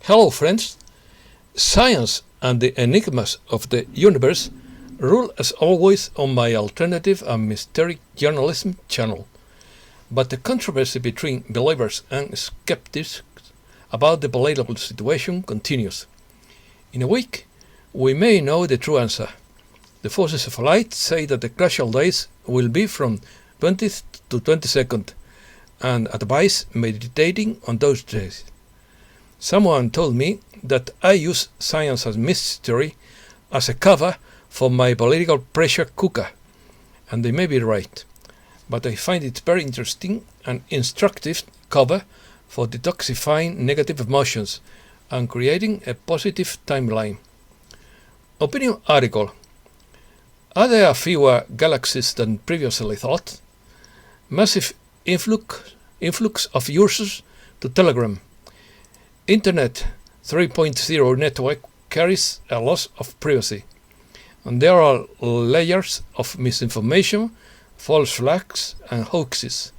Hello friends! Science and the enigmas of the universe rule as always on my alternative and mysterious journalism channel. But the controversy between believers and skeptics about the political situation continues. In a week, we may know the true answer. The forces of light say that the crucial days will be from 20th to 22nd, and advise meditating on those days. Someone told me that I use science and mystery as a cover for my political pressure cooker, and they may be right, but I find it very interesting and instructive cover for detoxifying negative emotions and creating a positive timeline. Opinion article: Are there fewer galaxies than previously thought? Massive influx of users to Telegram. Internet 3.0 network carries a loss of privacy, and there are layers of misinformation, false flags, and hoaxes.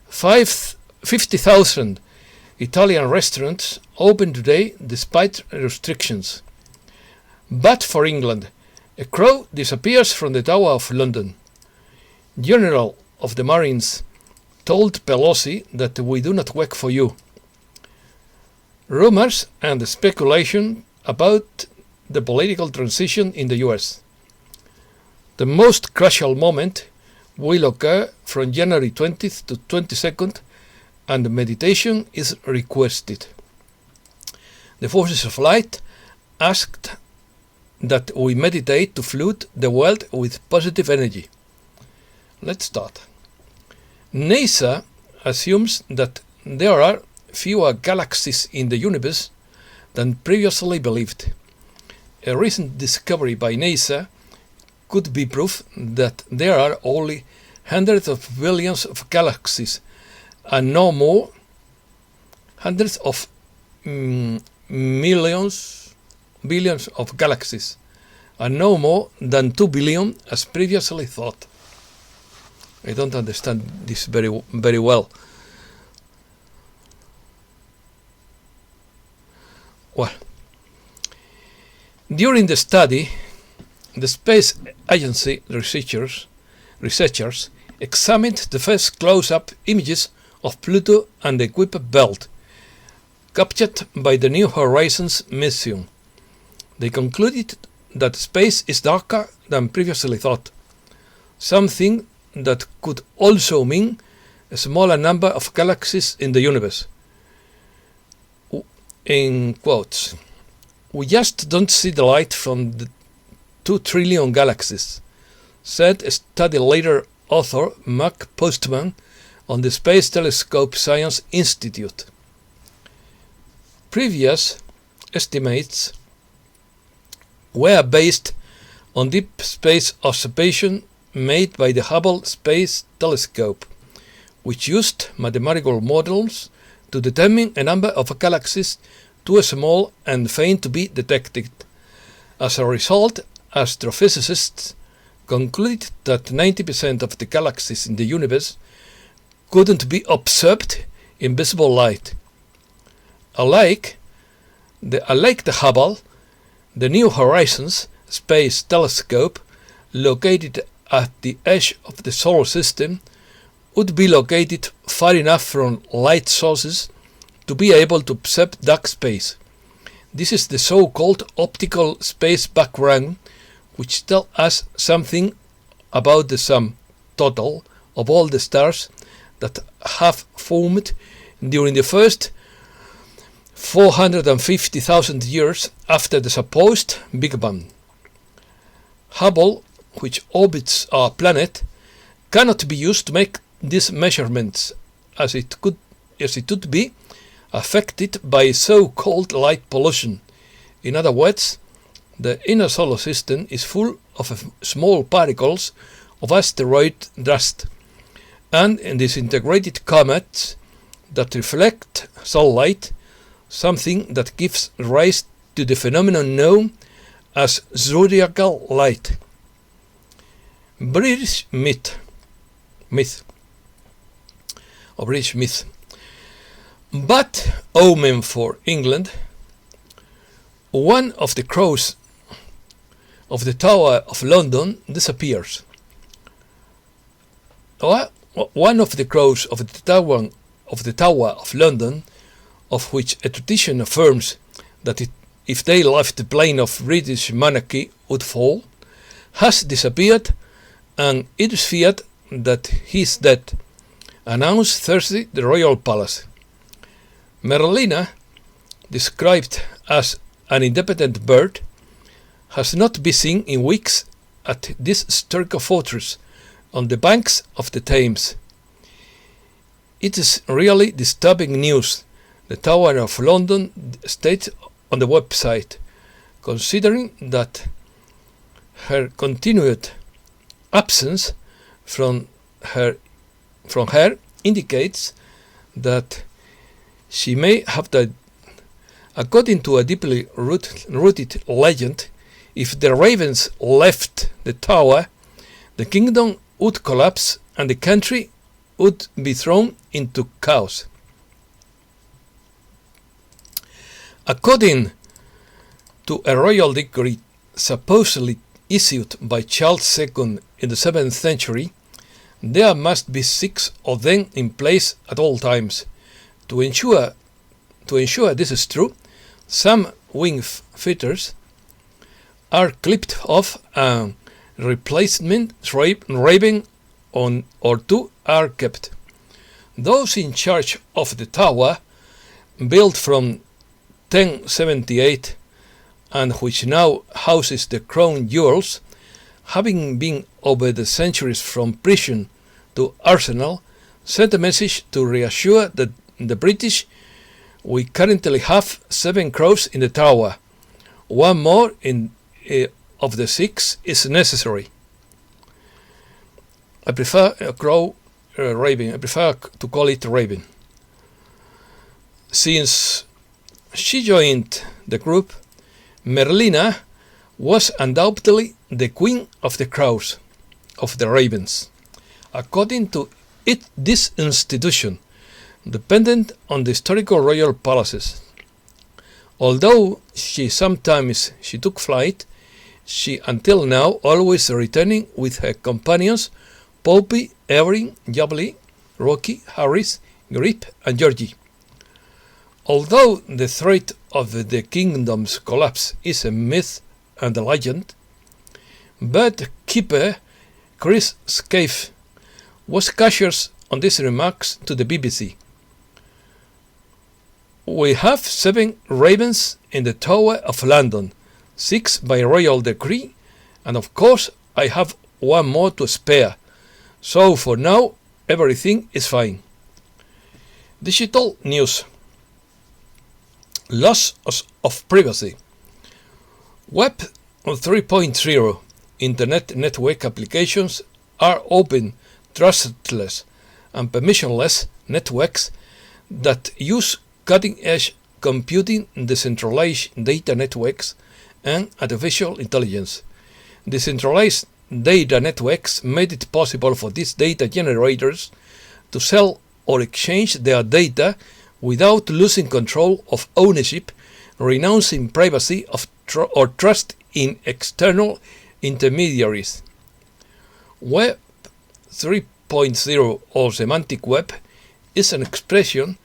50,000 Italian restaurants open today despite restrictions. But for England, a crow disappears from the Tower of London. General of the Marines told Pelosi that we do not work for you. Rumors and speculation about the political transition in the US. The most crucial moment will occur from January 20th to 22nd, and meditation is requested. The forces of light asked that we meditate to flood the world with positive energy. Let's start. NASA assumes that there are fewer galaxies in the universe than previously believed. A recent discovery by NASA could be proof that there are only hundreds of billions of galaxies and no more hundreds of billions of galaxies and no more than 2 billion as previously thought. I don't understand this very well. Well, during the study, the Space Agency researchers examined the first close-up images of Pluto and the Kuiper belt, captured by the New Horizons mission. They concluded that space is darker than previously thought, something that could also mean a smaller number of galaxies in the universe. In quotes, "We just don't see the light from the 2 trillion galaxies," said study leader author Mark Postman on the Space Telescope Science Institute. Previous estimates were based on deep space observation made by the Hubble Space Telescope, which used mathematical models to determine a number of galaxies too small and faint to be detected. As a result, astrophysicists concluded that 90% of the galaxies in the universe couldn't be observed in visible light. Unlike the Hubble, the New Horizons Space Telescope, located at the edge of the solar system, would be located far enough from light sources to be able to observe dark space. This is the so-called optical space background, which tells us something about the sum total of all the stars that have formed during the first 450,000 years after the supposed Big Bang. Hubble, which orbits our planet, cannot be used to make these measurements, as it would be affected by so-called light pollution. In other words, the inner solar system is full of small particles of asteroid dust and disintegrated comets that reflect sunlight, something that gives rise to the phenomenon known as zodiacal light. British myth. But, omen for England, one of the crows of the Tower of London disappears. One of the crows of the Tower of London, of which a tradition affirms that if they left the plane of British monarchy would fall, has disappeared, and it is feared that he is dead, announced Thursday the Royal Palace. Merlina, described as an independent bird, has not been seen in weeks at this historical fortress on the banks of the Thames. It is really disturbing news, the Tower of London states on the website, considering that her continued absence from her indicates that she may have died. According to a deeply rooted legend, if the ravens left the tower, the kingdom would collapse and the country would be thrown into chaos. According to a royal decree supposedly issued by Charles II in the 7th century, there must be 6 of them in place at all times. To ensure this is true, some wing feathers are clipped off and replacement raven or 2 are kept. Those in charge of the tower, built from 1078 and which now houses the crown jewels, having been over the centuries from prison to arsenal, sent a message to reassure the British. We currently have 7 crows in the tower. One more of the 6 is necessary. I prefer a crow, raven. I prefer to call it raven. Since she joined the group, Merlina was undoubtedly the queen of the crows, of the ravens. According to this institution, dependent on the historical royal palaces. Although she took flight, she until now always returning with her companions Poppy, Evelyn, Jubilee, Rocky, Harris, Grip, and Georgie. Although the threat of the kingdom's collapse is a myth and a legend, bird keeper Chris Scaife was cautious on these remarks to the BBC. We have 7 ravens in the Tower of London, 6 by royal decree, and of course I have 1 more to spare, so for now everything is fine. Digital news. Loss of privacy. Web 3.0 Internet network applications are open, trustless, and permissionless networks that use cutting-edge computing, decentralized data networks, and artificial intelligence. Decentralized data networks made it possible for these data generators to sell or exchange their data without losing control of ownership, renouncing privacy or trust in external intermediaries. Web 3.0 or semantic web is an expression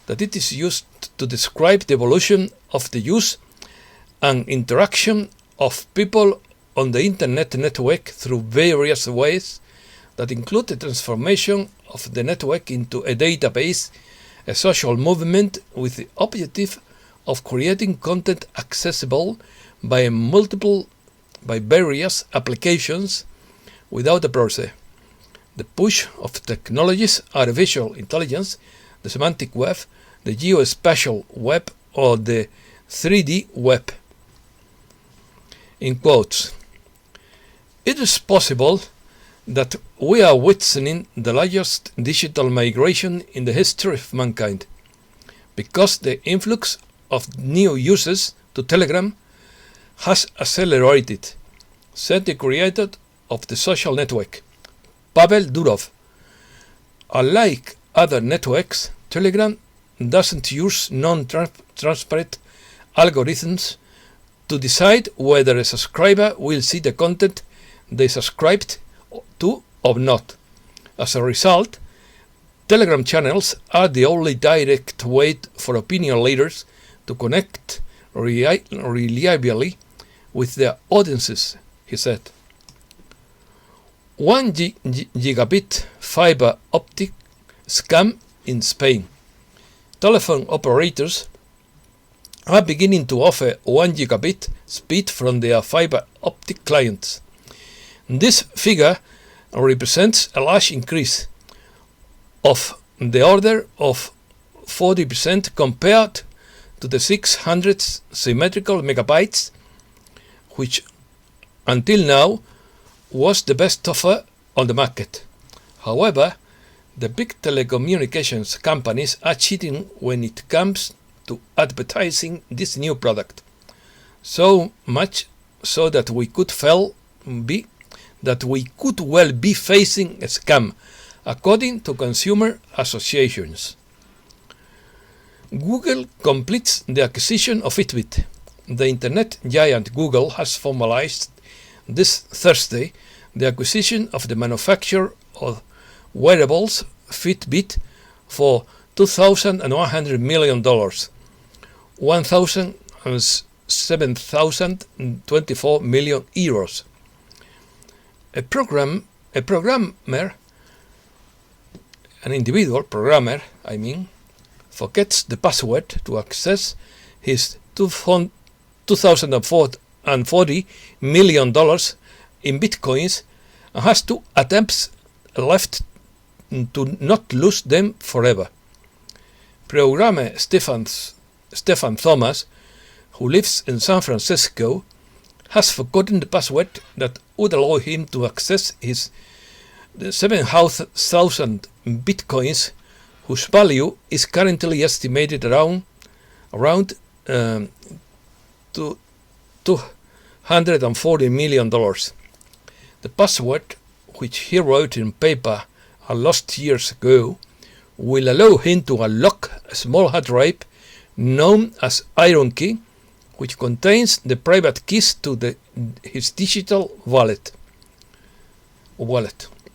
that it is used to describe the evolution of the use and interaction of people on the internet network through various ways that include the transformation of the network into a database, a social movement with the objective of creating content accessible by various applications without a browser. The push of technologies, artificial intelligence, the semantic web, the geospatial web, or the 3D web. In quotes, it is possible that we are witnessing the largest digital migration in the history of mankind, because the influx of new users to Telegram has accelerated, said the creator of the social network, Pavel Durov. Unlike other networks, Telegram doesn't use non-transparent algorithms to decide whether a subscriber will see the content they subscribed to or not. As a result, Telegram channels are the only direct way for opinion leaders to connect reliably with their audiences, he said. 1 gigabit fiber optic scam in Spain. Telephone operators are beginning to offer 1 gigabit speed from their fiber optic clients. This figure represents a large increase of the order of 40% compared to the 600 symmetrical megabytes, which until now was the best offer on the market. However, the big telecommunications companies are cheating when it comes to advertising this new product. So much so that we could well be facing a scam, according to consumer associations. Google completes the acquisition of Fitbit. The internet giant Google has formalized this Thursday the acquisition of the manufacturer of wearables Fitbit for $2,100 million, 7,024 million euros. An individual programmer, forgets the password to access his $2,040 million in bitcoins and has 2 attempts left to not lose them forever. Programmer Stephen Thomas, who lives in San Francisco, has forgotten the password that would allow him to access his 7,000 bitcoins, whose value is currently estimated around $240 million. The password, which he wrote in paper and lost years ago, will allow him to unlock a small hard drive known as Iron Key, which contains the private keys to his digital wallet.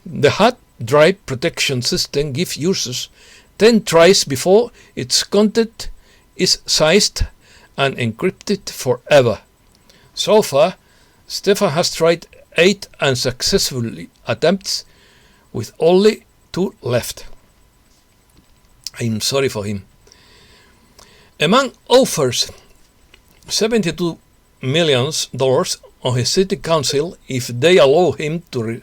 The hard drive protection system gives users 10 tries before its content is seized and encrypted forever. So far, Stefan has tried 8 unsuccessful attempts, with only 2 left. I'm sorry for him. A man offers $72 million on his city council if they allow him to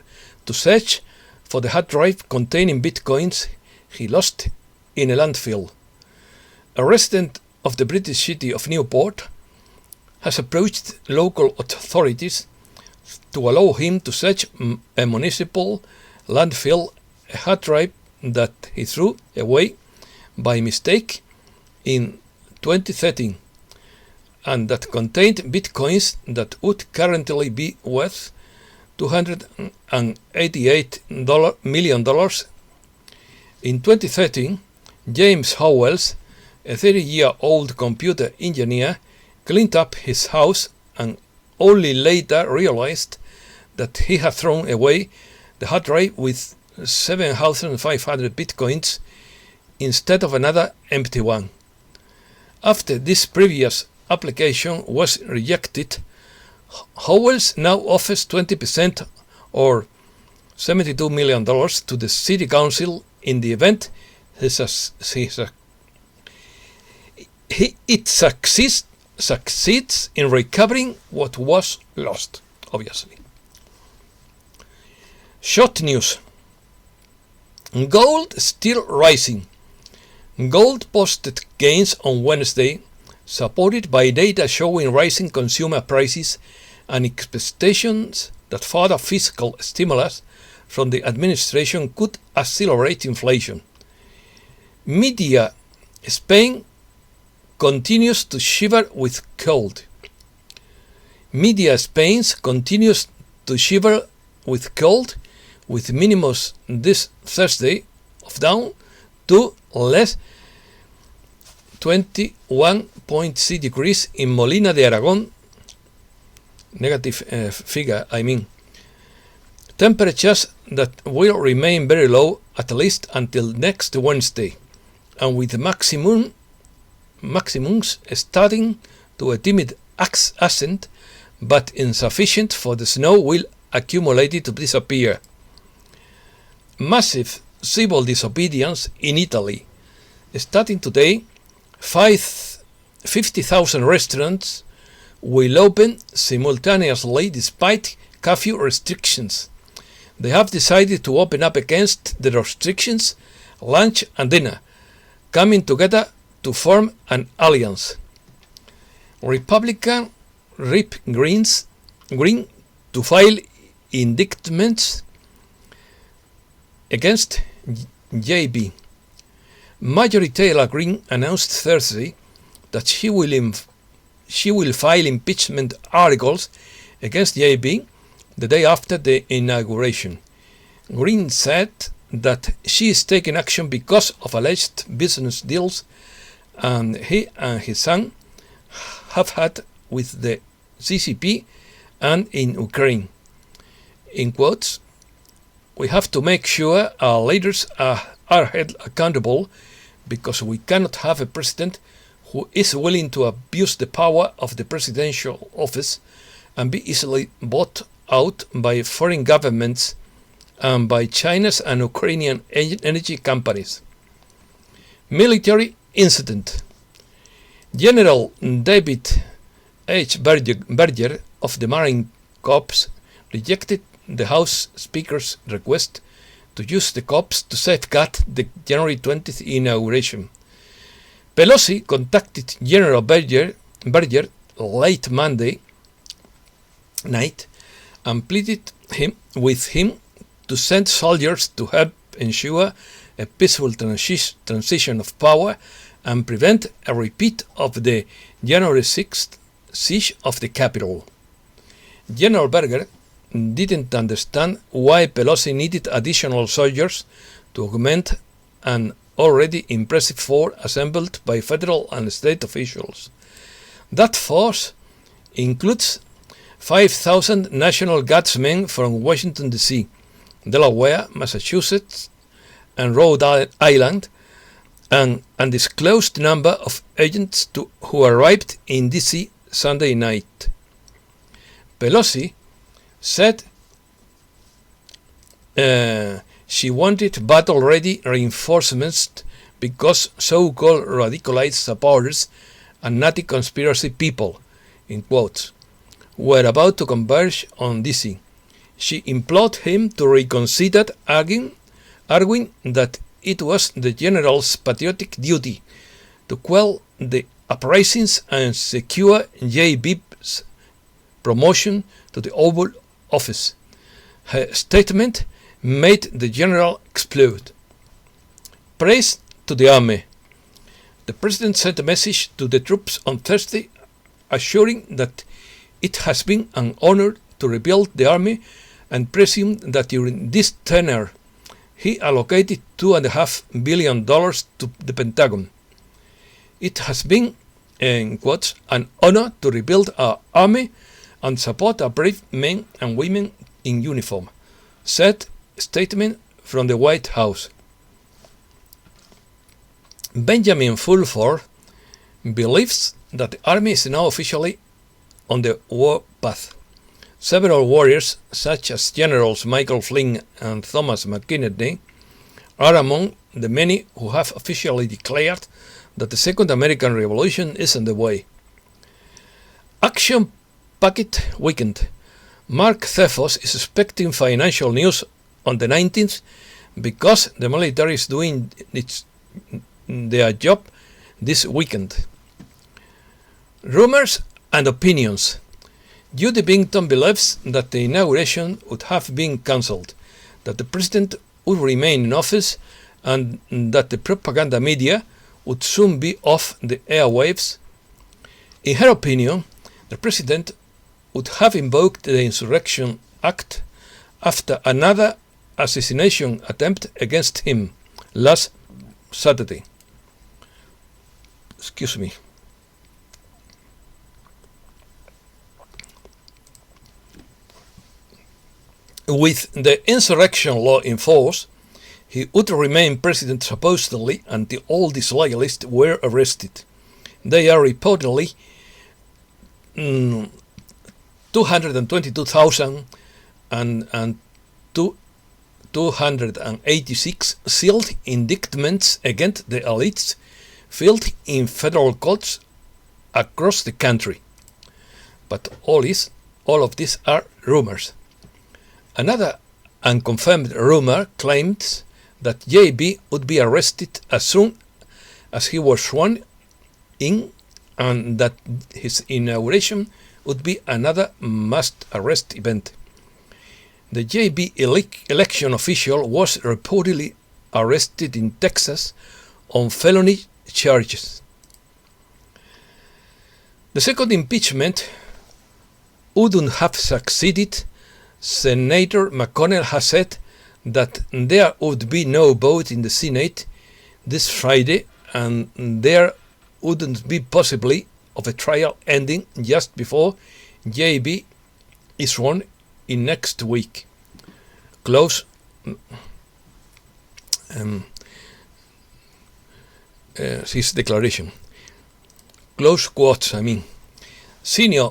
search for the hard drive containing bitcoins he lost in a landfill. A resident of the British city of Newport has approached local authorities to allow him to search a municipal landfill, a hard drive that he threw away by mistake in 2013 and that contained bitcoins that would currently be worth $288 million. In 2013, James Howells, a 30-year-old computer engineer, cleaned up his house and only later realized that he had thrown away the hard drive with 7,500 bitcoins instead of another empty one. After this previous application was rejected, Howells now offers 20% or $72 million to the city council in the event it succeeds in recovering what was lost, obviously. Short news. Gold still rising. Gold posted gains on Wednesday, supported by data showing rising consumer prices and expectations that further fiscal stimulus from the administration could accelerate inflation. Media Spain continues to shiver with cold. Media Spain continues to shiver with cold, with minimums this Thursday of down to less 21.6 degrees in Molina de Aragon, negative figure, I mean. Temperatures that will remain very low at least until next Wednesday, and with maximums starting to a timid ascent, but insufficient for the snow will accumulate to disappear. Massive civil disobedience in Italy. Starting today, 50,000 restaurants will open simultaneously despite curfew restrictions. They have decided to open up against the restrictions, lunch and dinner, coming together to form an alliance. Republican Rip Green to file indictments against JB. Marjorie Taylor Greene announced Thursday that she will file impeachment articles against JB the day after the inauguration. Greene said that she is taking action because of alleged business deals and he and his son have had with the CCP and in Ukraine. In quotes, "We have to make sure our leaders are held accountable because we cannot have a president who is willing to abuse the power of the presidential office and be easily bought out by foreign governments and by China's and Ukrainian energy companies." Military incident. General David H. Berger of the Marine Corps rejected the House Speaker's request to use the Corps to safeguard the January 20th inauguration. Pelosi contacted General Berger late Monday night and pleaded with him to send soldiers to help ensure a peaceful transition of power and prevent a repeat of the January 6th siege of the Capitol. General Berger didn't understand why Pelosi needed additional soldiers to augment an already impressive force assembled by federal and state officials. That force includes 5,000 National Guardsmen from Washington, D.C., Delaware, Massachusetts, and Rhode Island, an undisclosed number of agents who arrived in D.C. Sunday night. Pelosi said she wanted battle-ready reinforcements because so-called radicalized supporters and Nazi conspiracy people, in quotes, were about to converge on D.C. She implored him to reconsider, arguing that it was the general's patriotic duty to quell the uprisings and secure JB's promotion to the Oval Office. Her statement made the general explode. Praise to the army. The president sent a message to the troops on Thursday assuring that it has been an honor to rebuild the army and presumed that during this tenure he allocated $2.5 billion to the Pentagon. It has been, in quotes, an honor to rebuild our army and support our brave men and women in uniform, said a statement from the White House. Benjamin Fulford believes that the army is now officially on the war path. Several warriors, such as Generals Michael Flynn and Thomas McKinney, are among the many who have officially declared that the Second American Revolution is on the way. Action-packed weekend. Mark Cephos is expecting financial news on the 19th because the military is doing their job this weekend. Rumors and opinions. Judy Bington believes that the inauguration would have been cancelled, that the president would remain in office, and that the propaganda media would soon be off the airwaves. In her opinion, the president would have invoked the Insurrection Act after another assassination attempt against him last Saturday. excuse me. With the insurrection law in force, he would remain president supposedly until all these loyalists were arrested. They are reportedly 222,000 and 286 sealed indictments against the elites filed in federal courts across the country. But all of these are rumors. Another unconfirmed rumor claims that JB would be arrested as soon as he was sworn in, and that his inauguration would be another must-arrest event. The JB election official was reportedly arrested in Texas on felony charges. The second impeachment wouldn't have succeeded. Senator McConnell has said that there would be no vote in the Senate this Friday, and there wouldn't be possibly of a trial ending just before JB is sworn in next week. Close his declaration. Close quotes, Senior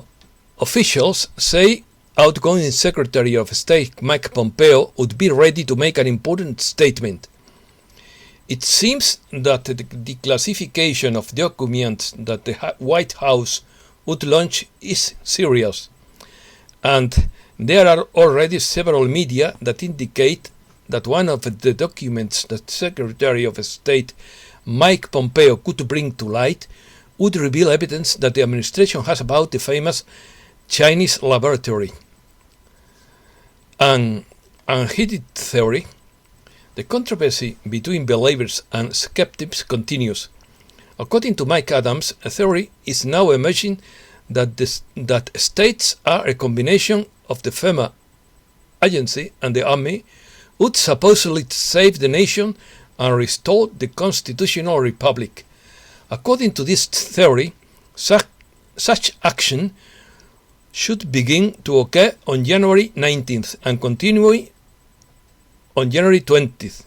officials say outgoing Secretary of State Mike Pompeo would be ready to make an important statement. It seems that the declassification of documents that the White House would launch is serious, and there are already several media that indicate that one of the documents that Secretary of State Mike Pompeo could bring to light would reveal evidence that the administration has about the famous Chinese laboratory. An unheeded theory, the controversy between believers and skeptics continues. According to Mike Adams, a theory is now emerging that states are a combination of the FEMA agency and the army would supposedly save the nation and restore the constitutional republic. According to this theory, such action should begin to occur on January 19th and continue on January 20th.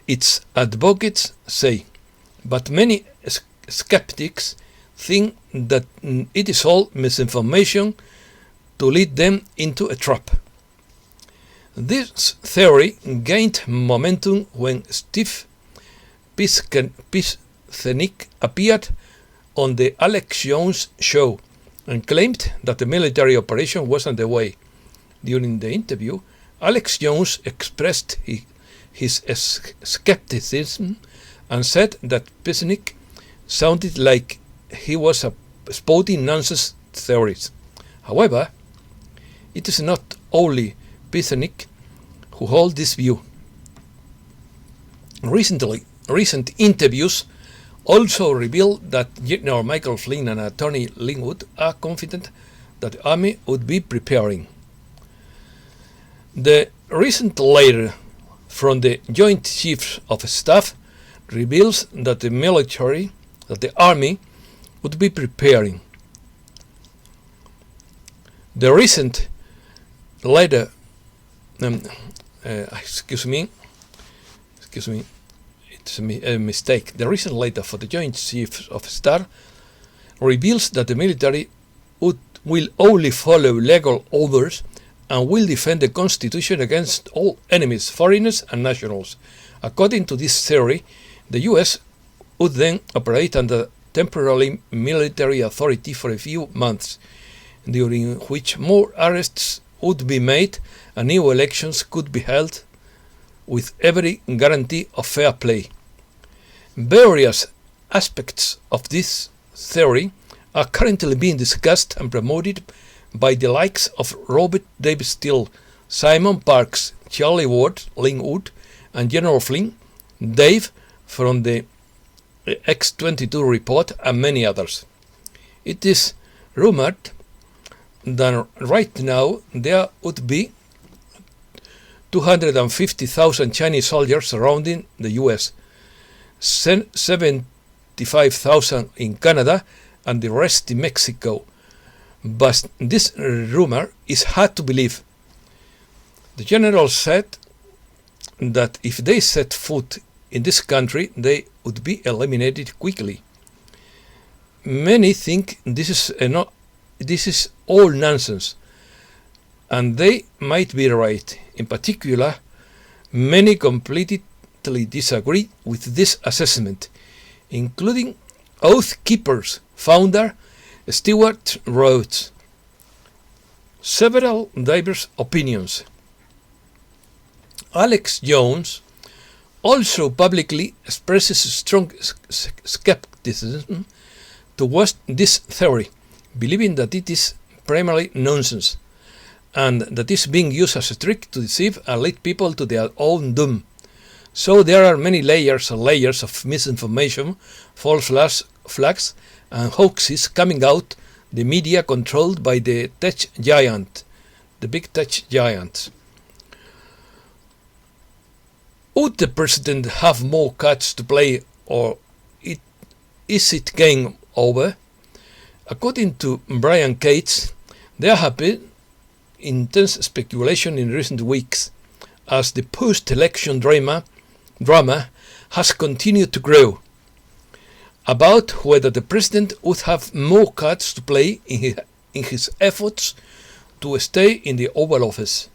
Its advocates say, but many skeptics think that it is all misinformation to lead them into a trap. This theory gained momentum when Steve Pieczenik appeared on the Alex Jones show and claimed that the military operation was underway. During the interview, Alex Jones expressed his skepticism and said that Pieczenik sounded like he was spouting nonsense theories. However, it is not only Pieczenik who holds this view. Recent interviews also revealed that General Michael Flynn and Attorney Linwood are confident that the Army would be preparing. The recent letter from the Joint Chiefs of Staff reveals that the Army would be preparing. The recent letter, excuse me, it's a mistake. The recent letter for the Joint Chiefs of Staff reveals that the military will only follow legal orders and will defend the Constitution against all enemies, foreigners and nationals. According to this theory, the US would then operate under temporary military authority for a few months, during which more arrests would be made and new elections could be held with every guarantee of fair play. Various aspects of this theory are currently being discussed and promoted by the likes of Robert David Steele, Simon Parkes, Charlie Ward, Linwood, and General Flynn, Dave from the X-22 report, and many others. It is rumored that right now there would be 250,000 Chinese soldiers surrounding the US. 75,000 in Canada, and the rest in Mexico. But this rumor is hard to believe. The general said that if they set foot in this country, they would be eliminated quickly. Many think this is all nonsense, and they might be right. In particular, many completely disagree with this assessment, including Oath Keepers founder Stewart Rhodes. Several diverse opinions. Alex Jones also publicly expresses strong skepticism towards this theory, believing that it is primarily nonsense, and that is being used as a trick to deceive and lead people to their own doom. So there are many layers and layers of misinformation, false flags, and hoaxes coming out the media controlled by the tech giant, the big tech giants. Would the president have more cards to play, or is it game over? According to Brian Cates, there have been intense speculation in recent weeks as the post-election drama has continued to grow about whether the president would have more cards to play in his efforts to stay in the Oval Office.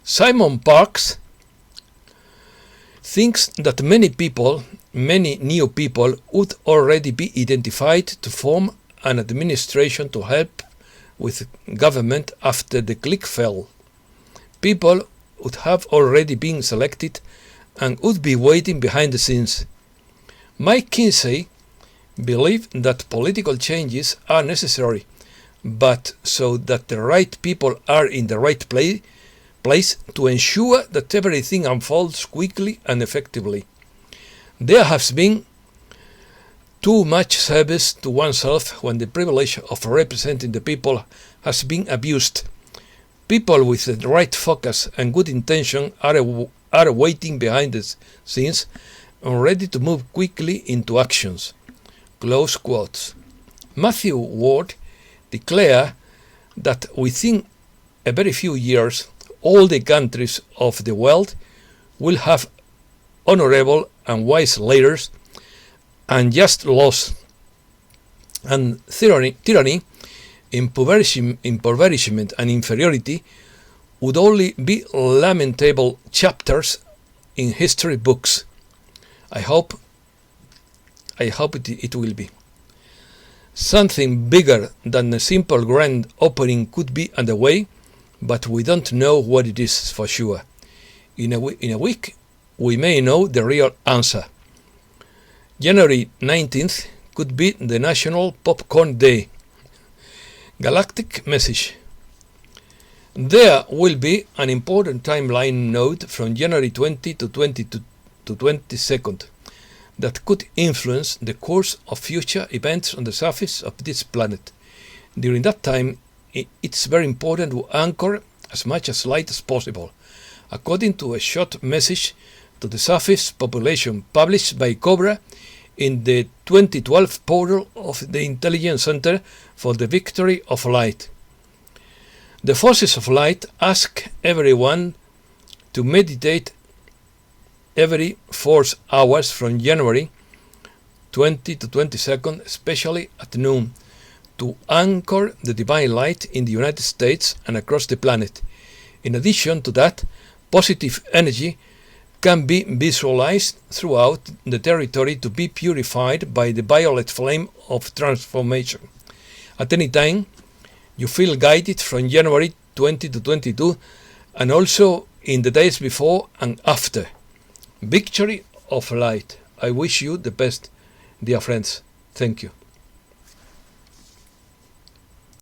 Simon Parkes thinks that many new people would already be identified to form an administration to help with government after the click fell. People would have already been selected and would be waiting behind the scenes. Mike Kinsey believes that political changes are necessary, but so that the right people are in the right place to ensure that everything unfolds quickly and effectively. There has been too much service to oneself when the privilege of representing the people has been abused. People with the right focus and good intention are waiting behind the scenes and ready to move quickly into actions. Close quotes. Matthew Ward declared that within a very few years, all the countries of the world will have honorable and wise leaders, and just laws, and tyranny, impoverishment and inferiority would only be lamentable chapters in history books. I hope it will be. Something bigger than a simple grand opening could be underway, but we don't know what it is for sure. In a week, we may know the real answer. January 19th could be the National Popcorn Day. Galactic message. There will be an important timeline node from January 20 to 22nd that could influence the course of future events on the surface of this planet. During that time, it's very important to anchor as much as light as possible. According to a short message to the surface population published by Cobra in the 2012 portal of the Intelligence Center for the Victory of Light. The Forces of Light ask everyone to meditate every 4 hours from January 20 to 22nd, especially at noon, to anchor the divine light in the United States and across the planet. In addition to that, positive energy can be visualized throughout the territory to be purified by the violet flame of transformation. At any time, you feel guided from January 20 to 22, and also in the days before and after. Victory of light. I wish you the best, dear friends. Thank you.